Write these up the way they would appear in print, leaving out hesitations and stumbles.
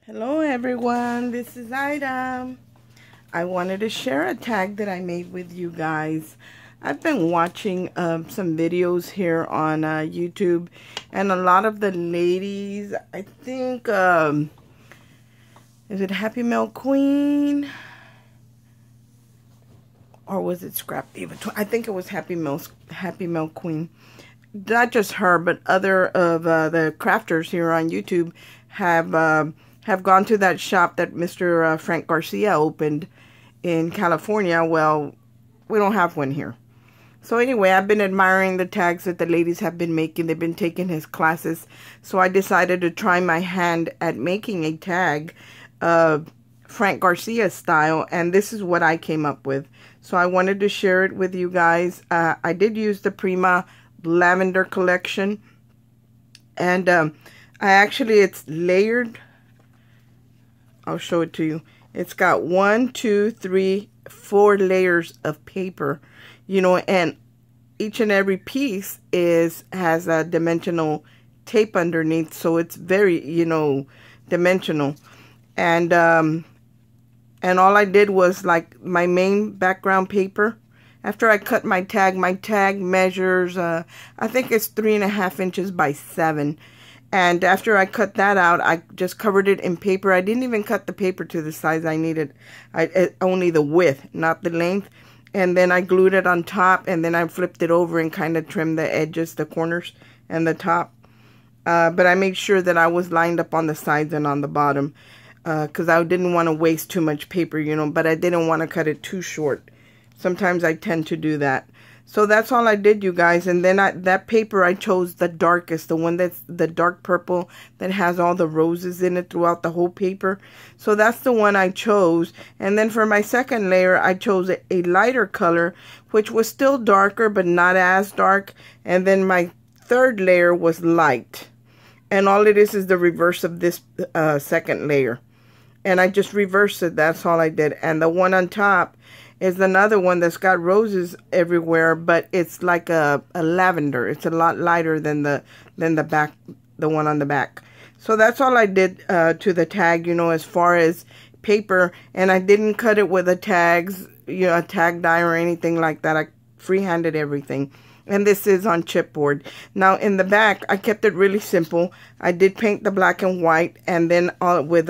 Hello everyone, this is Ida. I wanted to share a tag that I made with you guys. I've been watching some videos here on YouTube, and a lot of the ladies, I think, is it Happy Mail Queen? Or was it Scrap Diva? I think it was Happy Mail Queen. Not just her, but other of the crafters here on YouTube have gone to that shop that Mr. Frank Garcia opened in California. Well, we don't have one here. So anyway, I've been admiring the tags that the ladies have been making. They've been taking his classes. So I decided to try my hand at making a tag Frank Garcia style. And this is what I came up with. So I wanted to share it with you guys. I did use the Prima Lavender collection. And it's layered. I'll show it to you. It's got 1, 2, 3, 4 layers of paper, you know, and each and every piece has a dimensional tape underneath, so it's very, you know, dimensional. And all I did was, like, my main background paper. After I cut my tag measures, I think it's 3.5 inches by 7. And after I cut that out, I just covered it in paper. I didn't even cut the paper to the size I needed. Only the width, not the length. And then I glued it on top, and then I flipped it over and kind of trimmed the edges, the corners, and the top. But I made sure that I was lined up on the sides and on the bottom, because I didn't want to waste too much paper, you know, but I didn't want to cut it too short. Sometimes I tend to do that. So that's all I did, you guys. And then that paper, I chose the darkest, the one that's the dark purple that has all the roses in it throughout the whole paper. So that's the one I chose. And then for my second layer, I chose a lighter color, which was still darker, but not as dark. And then my third layer was light. And all it is the reverse of this second layer. And I just reversed it. That's all I did. And the one on top is another one that's got roses everywhere, but it's like a lavender. It's a lot lighter than the one on the back. So that's all I did to the tag, you know, as far as paper. And I didn't cut it with a tags, you know, a tag die or anything like that. I freehanded everything. And this is on chipboard. Now in the back, I kept it really simple. I did paint the black and white, and then with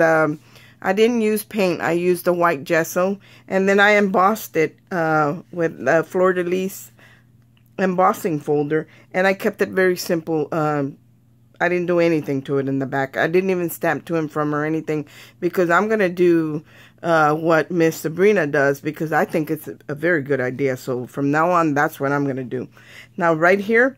I didn't use paint. I used the white gesso, and then I embossed it with a fleur-de-lis embossing folder, and I kept it very simple. I didn't do anything to it in the back. I didn't even stamp to and from or anything, because I'm going to do what Miss Sabrina does, because I think it's a very good idea. So from now on, that's what I'm going to do. Now right here,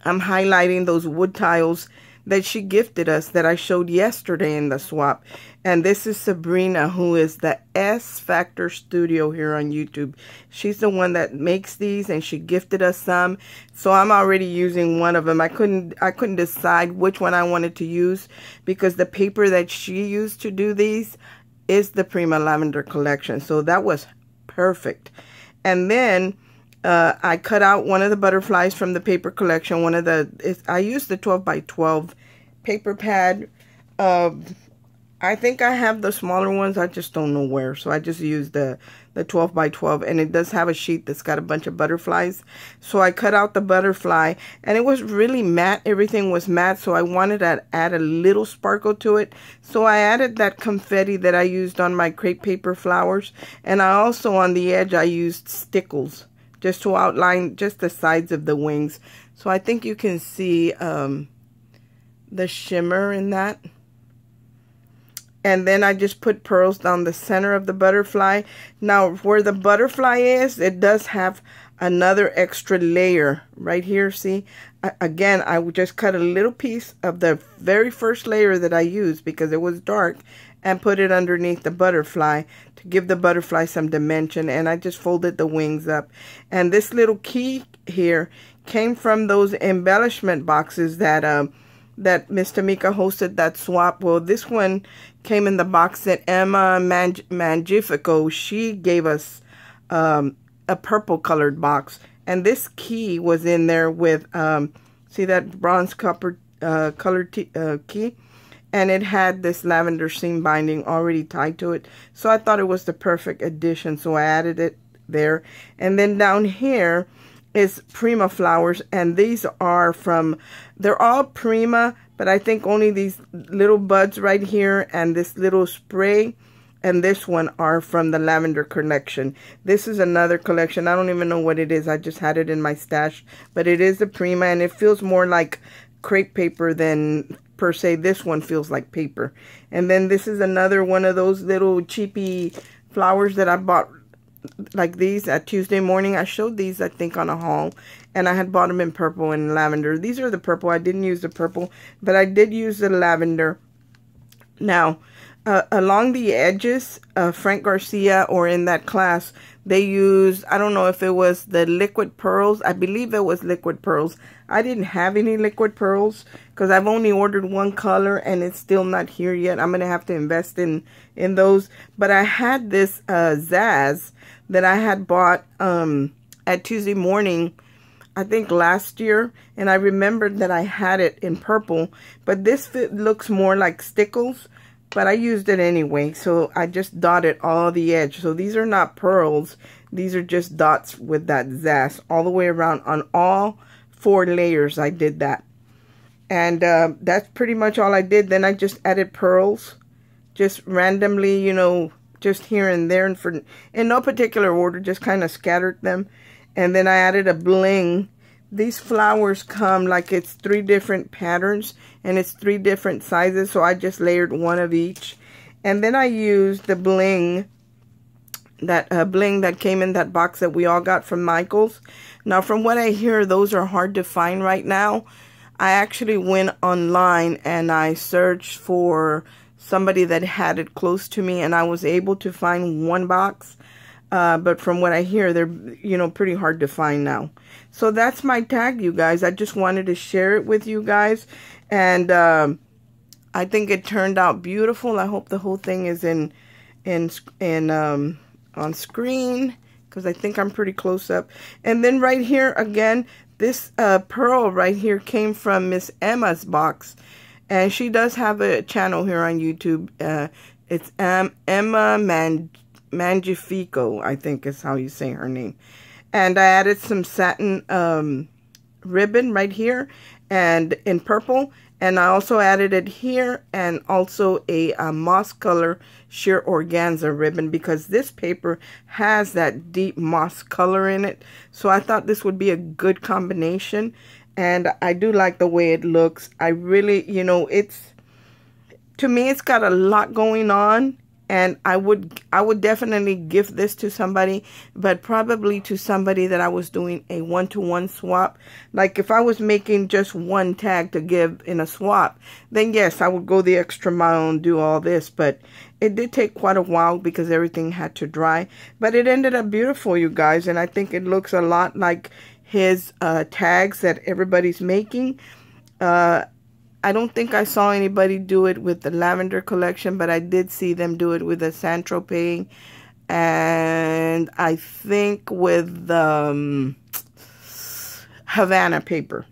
I'm highlighting those wood tiles that she gifted us that I showed yesterday in the swap. And this is Sabrina, who is the S Factor Studio here on YouTube. She's the one that makes these, and she gifted us some. So I'm already using one of them. I couldn't decide which one I wanted to use, because the paper that she used to do these is the Prima Lavender collection. So that was perfect. And then I cut out one of the butterflies from the paper collection. I used the 12 by 12 paper pad. I think I have the smaller ones. I just don't know where. So I just used the 12 by 12. And it does have a sheet that's got a bunch of butterflies. So I cut out the butterfly. And it was really matte. Everything was matte. So I wanted to add a little sparkle to it. So I added that confetti that I used on my crepe paper flowers. And I also, on the edge, I used stickles, just to outline just the sides of the wings. So I think you can see the shimmer in that. And then I just put pearls down the center of the butterfly. Now, where the butterfly is, it does have another extra layer right here. See? Again, I would just cut a little piece of the very first layer that I used, because it was dark, and put it underneath the butterfly to give the butterfly some dimension. And I just folded the wings up. And this little key here came from those embellishment boxes that Miss Tamika hosted that swap. Well, this one came in the box that Emma Mangifico, she gave us a purple colored box. And this key was in there with, see that bronze copper colored key? and it had this lavender seam binding already tied to it. So I thought it was the perfect addition, so I added it there. And then down here is Prima flowers, and these are from, they're all Prima, but I think only these little buds right here and this little spray and this one are from the lavender collection. This is another collection. I don't even know what it is. I just had it in my stash, but it is a Prima, and it feels more like crepe paper than per se. This one feels like paper. And then this is another one of those little cheapy flowers that I bought, like these at Tuesday morning. I showed these, I think, on a haul, and I had bought them in purple and lavender. These are the purple. I didn't use the purple, but I did use the lavender. Now, along the edges, Frank Garcia, or in that class, they used, I don't know if it was the liquid pearls. I believe it was liquid pearls. I didn't have any liquid pearls because I've only ordered one color and it's still not here yet. I'm going to have to invest in those. But I had this Zaz that I had bought at Tuesday morning, I think last year, and I remembered that I had it in purple, but this looks more like stickles, but I used it anyway, so I just dotted all the edge. So these are not pearls, these are just dots with that Zaz all the way around on all 4 layers. I did that, and that's pretty much all I did. Then I just added pearls, just randomly, you know, just here and there, and for in no particular order, just kind of scattered them. And then I added a bling. These flowers come like it's 3 different patterns and it's 3 different sizes, so I just layered one of each. And then I used the bling, that bling that came in that box that we all got from Michael's. Now, from what I hear, those are hard to find right now. I actually went online and I searched for somebody that had it close to me, and I was able to find 1 box. But from what I hear, they're, you know, pretty hard to find now. So that's my tag, you guys. I just wanted to share it with you guys. And I think it turned out beautiful. I hope the whole thing is on screen, because I think I'm pretty close up. And then right here, again, this pearl right here came from Miss Emma's box. And she does have a channel here on YouTube. It's Emma Mangifico, I think is how you say her name. And I added some satin ribbon right here and in purple, and I also added it here, and also a moss color sheer organza ribbon, because this paper has that deep moss color in it. So I thought this would be a good combination, and I do like the way it looks. I really, you know, to me, it's got a lot going on. And I would definitely gift this to somebody, but probably to somebody that I was doing a 1-to-1 swap. Like if I was making just 1 tag to give in a swap, then yes, I would go the extra mile and do all this. But it did take quite a while because everything had to dry. But it ended up beautiful, you guys. And I think it looks a lot like his tags that everybody's making. I don't think I saw anybody do it with the lavender collection, but I did see them do it with the Saint-Tropez, and I think with the Havana paper.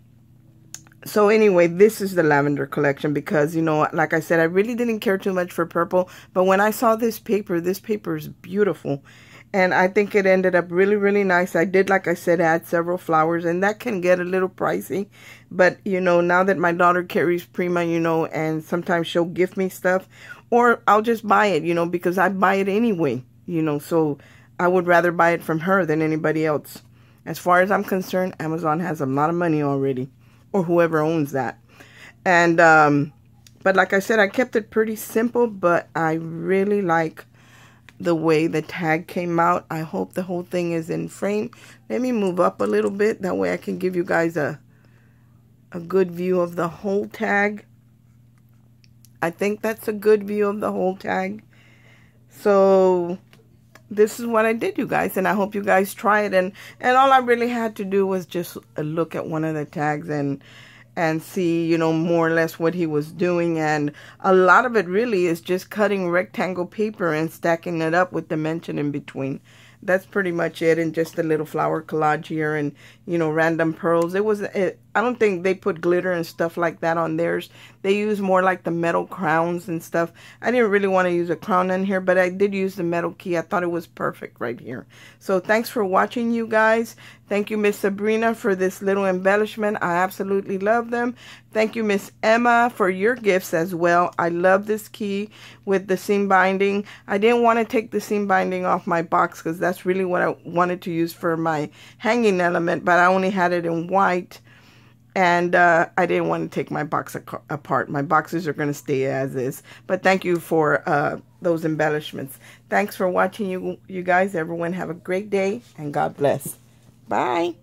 So anyway, this is the lavender collection because, you know, like I said, I really didn't care too much for purple, but when I saw this paper is beautiful. And I think it ended up really, really nice. I did, like I said, add several flowers, and that can get a little pricey. But, you know, now that my daughter carries Prima, you know, and sometimes she'll gift me stuff, or I'll just buy it, you know, because I buy it anyway, you know. So I would rather buy it from her than anybody else. As far as I'm concerned, Amazon has a lot of money already, or whoever owns that. And, but like I said, I kept it pretty simple, but I really like the way the tag came out. I hope the whole thing is in frame. Let me move up a little bit. That way I can give you guys a good view of the whole tag. I think that's a good view of the whole tag. So this is what I did, you guys, and I hope you guys try it. And all I really had to do was just look at one of the tags and see, you know, more or less what he was doing. And a lot of it really is just cutting rectangle paper and stacking it up with dimension in between. That's pretty much it. And just a little flower collage here and, you know, random pearls. I don't think they put glitter and stuff like that on theirs. They use more like the metal crowns and stuff. I didn't really want to use a crown in here, but I did use the metal key. I thought it was perfect right here. So thanks for watching, you guys. Thank you, Miss Sabrina, for this little embellishment. I absolutely love them. Thank you, Miss Emma, for your gifts as well. I love this key with the seam binding. I didn't want to take the seam binding off my box because that's really what I wanted to use for my hanging element, but I only had it in white. And I didn't want to take my box apart. My boxes are going to stay as is. But thank you for those embellishments. Thanks for watching, you guys. Everyone have a great day, and God bless. Bye.